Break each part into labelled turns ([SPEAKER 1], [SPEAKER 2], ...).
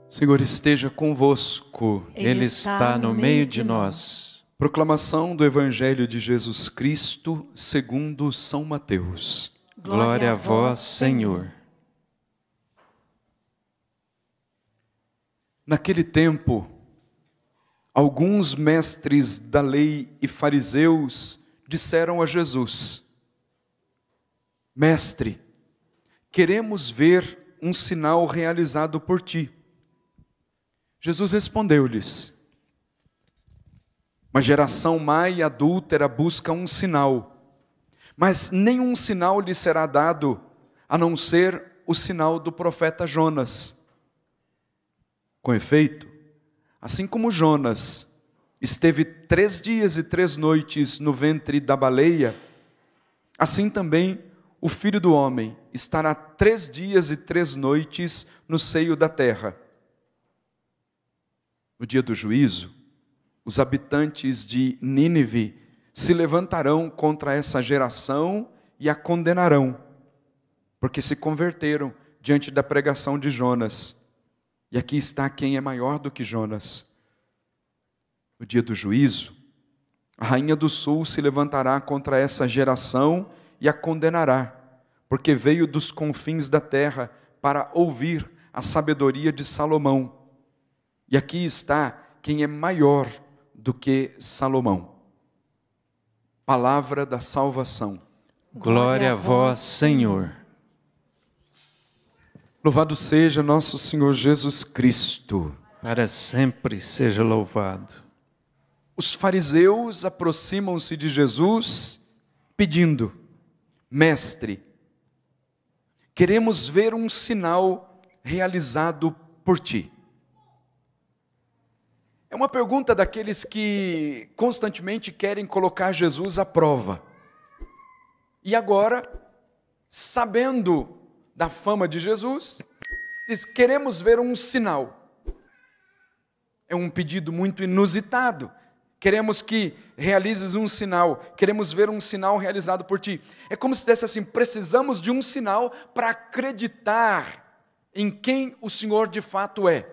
[SPEAKER 1] Senhor esteja convosco.
[SPEAKER 2] Ele está no meio de nós.
[SPEAKER 1] Proclamação do Evangelho de Jesus Cristo segundo São Mateus.
[SPEAKER 2] Glória a vós, Senhor.
[SPEAKER 1] Naquele tempo, alguns mestres da lei e fariseus disseram a Jesus: Mestre, queremos ver um sinal realizado por ti. Jesus respondeu-lhes: uma geração má e adúltera busca um sinal, mas nenhum sinal lhe será dado, a não ser o sinal do profeta Jonas. Com efeito, assim como Jonas esteve 3 dias e 3 noites no ventre da baleia, assim também o Filho do Homem estará 3 dias e 3 noites no seio da terra. No dia do juízo, os habitantes de Nínive se levantarão contra essa geração e a condenarão, porque se converteram diante da pregação de Jonas. E aqui está quem é maior do que Jonas. No dia do juízo, a rainha do sul se levantará contra essa geração e a condenará, porque veio dos confins da terra para ouvir a sabedoria de Salomão. E aqui está quem é maior do que Salomão. Palavra da salvação.
[SPEAKER 2] Glória a vós, Senhor.
[SPEAKER 1] Louvado seja nosso Senhor Jesus Cristo.
[SPEAKER 2] Para sempre seja louvado.
[SPEAKER 1] Os fariseus aproximam-se de Jesus pedindo: Mestre, queremos ver um sinal realizado por ti. É uma pergunta daqueles que constantemente querem colocar Jesus à prova. E agora, sabendo da fama de Jesus, diz: queremos ver um sinal. É um pedido muito inusitado. Queremos que realizes um sinal. Queremos ver um sinal realizado por ti. É como se dissesse assim: precisamos de um sinal para acreditar em quem o Senhor de fato é.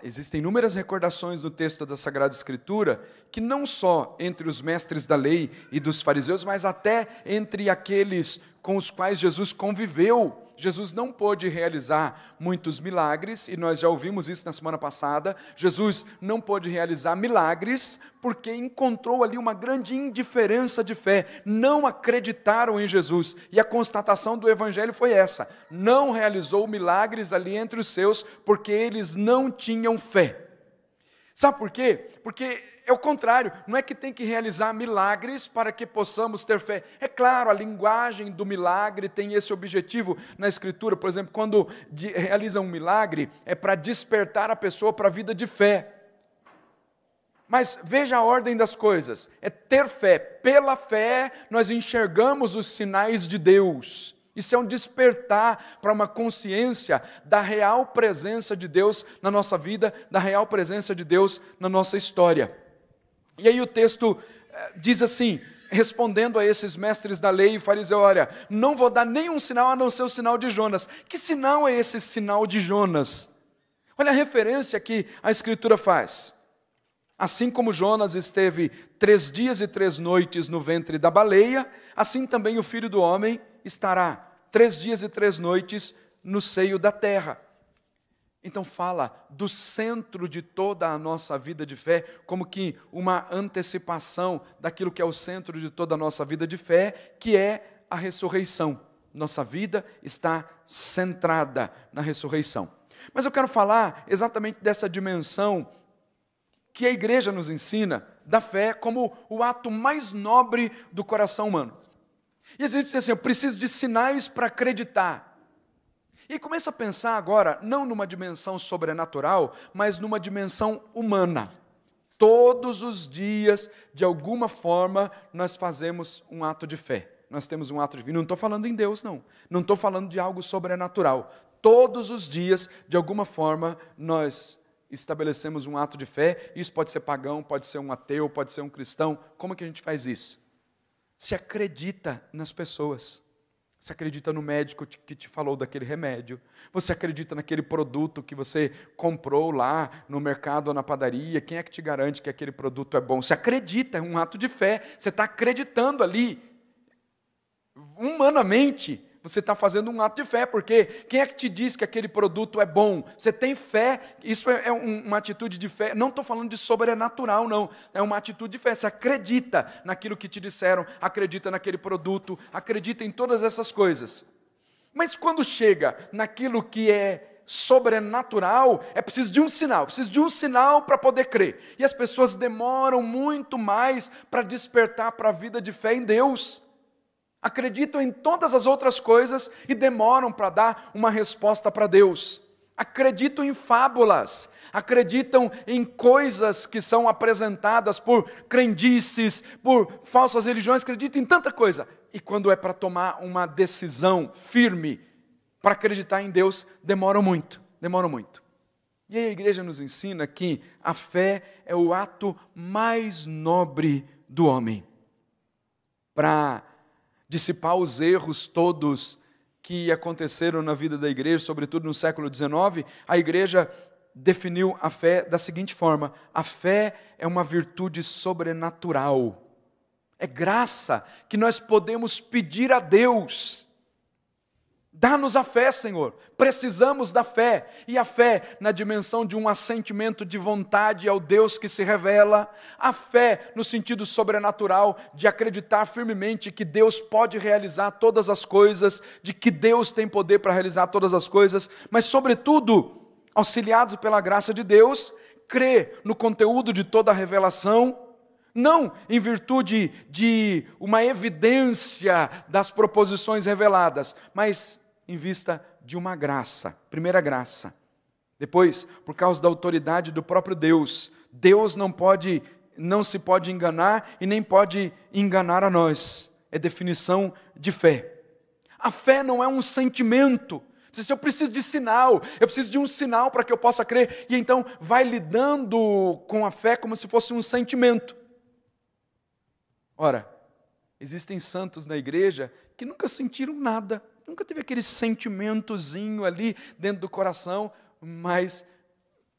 [SPEAKER 1] Existem inúmeras recordações no texto da Sagrada Escritura, que não só entre os mestres da lei e dos fariseus, mas até entre aqueles com os quais Jesus conviveu. Jesus não pôde realizar muitos milagres, e nós já ouvimos isso na semana passada. Jesus não pôde realizar milagres porque encontrou ali uma grande indiferença de fé. Não acreditaram em Jesus. E a constatação do Evangelho foi essa: não realizou milagres ali entre os seus porque eles não tinham fé. Sabe por quê? Porque é o contrário, não é que tem que realizar milagres para que possamos ter fé. É claro, a linguagem do milagre tem esse objetivo na Escritura. Por exemplo, quando realiza um milagre, é para despertar a pessoa para a vida de fé. Mas veja a ordem das coisas, é ter fé. Pela fé, nós enxergamos os sinais de Deus. Isso é um despertar para uma consciência da real presença de Deus na nossa vida, da real presença de Deus na nossa história. E aí o texto diz assim, respondendo a esses mestres da lei e fariseus: olha, não vou dar nenhum sinal a não ser o sinal de Jonas. Que sinal é esse sinal de Jonas? Olha a referência que a Escritura faz. Assim como Jonas esteve 3 dias e 3 noites no ventre da baleia, assim também o Filho do Homem estará 3 dias e 3 noites no seio da terra. Então fala do centro de toda a nossa vida de fé, como que uma antecipação daquilo que é o centro de toda a nossa vida de fé, que é a ressurreição. Nossa vida está centrada na ressurreição. Mas eu quero falar exatamente dessa dimensão que a igreja nos ensina, da fé como o ato mais nobre do coração humano. E a gente diz assim: eu preciso de sinais para acreditar. E começa a pensar agora, não numa dimensão sobrenatural, mas numa dimensão humana. Todos os dias, de alguma forma, nós fazemos um ato de fé. Nós temos um ato de fé. Não estou falando em Deus, não. Não estou falando de algo sobrenatural. Todos os dias, de alguma forma, nós estabelecemos um ato de fé. Isso pode ser pagão, pode ser um ateu, pode ser um cristão. Como que a gente faz isso? Se acredita nas pessoas. Você acredita no médico que te falou daquele remédio. Você acredita naquele produto que você comprou lá no mercado ou na padaria. Quem é que te garante que aquele produto é bom? Você acredita, é um ato de fé. Você está acreditando ali. Humanamente, você está fazendo um ato de fé, porque quem é que te diz que aquele produto é bom? Você tem fé, isso é uma atitude de fé. Não estou falando de sobrenatural, não. É uma atitude de fé. Você acredita naquilo que te disseram, acredita naquele produto, acredita em todas essas coisas. Mas quando chega naquilo que é sobrenatural, é preciso de um sinal para poder crer. E as pessoas demoram muito mais para despertar para a vida de fé em Deus. Acreditam em todas as outras coisas e demoram para dar uma resposta para Deus. Acreditam em fábulas, acreditam em coisas que são apresentadas por crendices, por falsas religiões, acreditam em tanta coisa. E quando é para tomar uma decisão firme, para acreditar em Deus, demoram muito. E aí a igreja nos ensina que a fé é o ato mais nobre do homem. Para dissipar os erros todos que aconteceram na vida da igreja, sobretudo no século XIX, a igreja definiu a fé da seguinte forma: a fé é uma virtude sobrenatural. É graça que nós podemos pedir a Deus. Dá-nos a fé, Senhor. Precisamos da fé. E a fé na dimensão de um assentimento de vontade ao Deus que se revela. A fé no sentido sobrenatural de acreditar firmemente que Deus pode realizar todas as coisas, de que Deus tem poder para realizar todas as coisas, mas sobretudo, auxiliados pela graça de Deus, crer no conteúdo de toda a revelação, não em virtude de uma evidência das proposições reveladas, mas em vista de uma graça, primeira graça. Depois, por causa da autoridade do próprio Deus, Deus não se pode enganar e nem pode enganar a nós. É definição de fé. A fé não é um sentimento. Se eu preciso de sinal, eu preciso de um sinal para que eu possa crer. E então vai lidando com a fé como se fosse um sentimento. Ora, existem santos na igreja que nunca sentiram nada, nunca teve aquele sentimentozinho ali dentro do coração, mas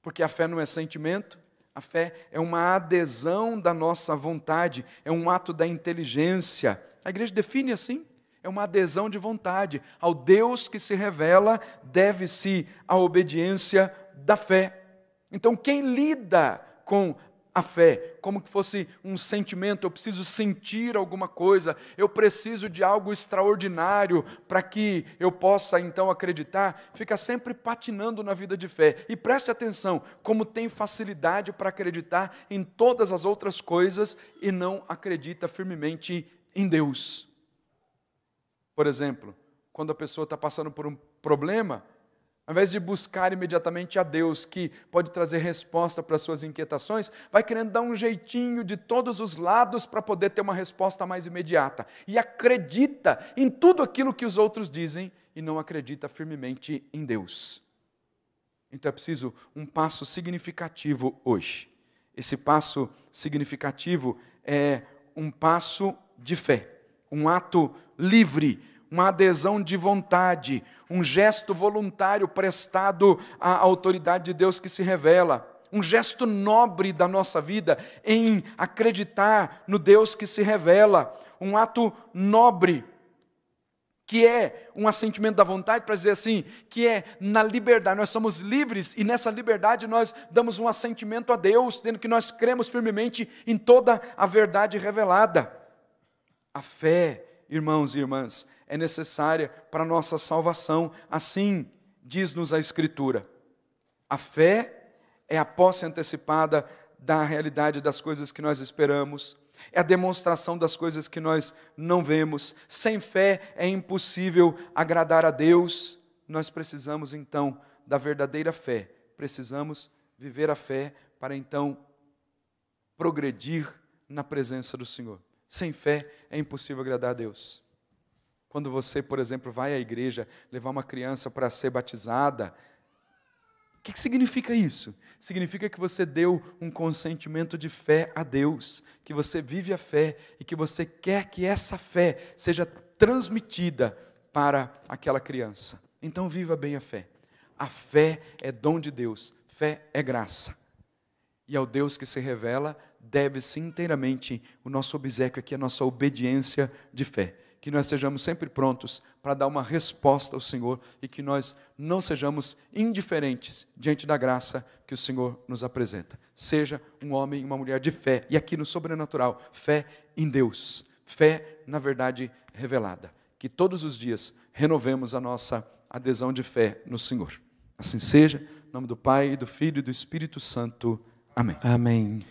[SPEAKER 1] porque a fé não é sentimento, a fé é uma adesão da nossa vontade, é um ato da inteligência. A igreja define assim, é uma adesão de vontade. Ao Deus que se revela, deve-se a obediência da fé. Então, quem lida com a fé, como que fosse um sentimento, eu preciso sentir alguma coisa, eu preciso de algo extraordinário para que eu possa então acreditar, fica sempre patinando na vida de fé. E preste atenção, como tem facilidade para acreditar em todas as outras coisas e não acredita firmemente em Deus. Por exemplo, quando a pessoa está passando por um problema, ao invés de buscar imediatamente a Deus, que pode trazer resposta para as suas inquietações, vai querendo dar um jeitinho de todos os lados para poder ter uma resposta mais imediata. E acredita em tudo aquilo que os outros dizem e não acredita firmemente em Deus. Então é preciso um passo significativo hoje. Esse passo significativo é um passo de fé, um ato livre, uma adesão de vontade, um gesto voluntário prestado à autoridade de Deus que se revela, um gesto nobre da nossa vida em acreditar no Deus que se revela, um ato nobre, que é um assentimento da vontade, para dizer assim, que é na liberdade, nós somos livres e nessa liberdade nós damos um assentimento a Deus, tendo que nós cremos firmemente em toda a verdade revelada. A fé, irmãos e irmãs, é necessária para a nossa salvação. Assim diz-nos a Escritura. A fé é a posse antecipada da realidade das coisas que nós esperamos. É a demonstração das coisas que nós não vemos. Sem fé é impossível agradar a Deus. Nós precisamos então da verdadeira fé. Precisamos viver a fé para então progredir na presença do Senhor. Sem fé é impossível agradar a Deus. Quando você, por exemplo, vai à igreja levar uma criança para ser batizada, o que significa isso? Significa que você deu um consentimento de fé a Deus, que você vive a fé e que você quer que essa fé seja transmitida para aquela criança. Então viva bem a fé. A fé é dom de Deus, fé é graça. E ao Deus que se revela, deve-se inteiramente o nosso obséquio aqui, a nossa obediência de fé. Que nós sejamos sempre prontos para dar uma resposta ao Senhor e que nós não sejamos indiferentes diante da graça que o Senhor nos apresenta. Seja um homem e uma mulher de fé, e aqui no sobrenatural, fé em Deus, fé na verdade revelada. Que todos os dias renovemos a nossa adesão de fé no Senhor. Assim seja, em nome do Pai, do Filho e do Espírito Santo. Amém.
[SPEAKER 2] Amém.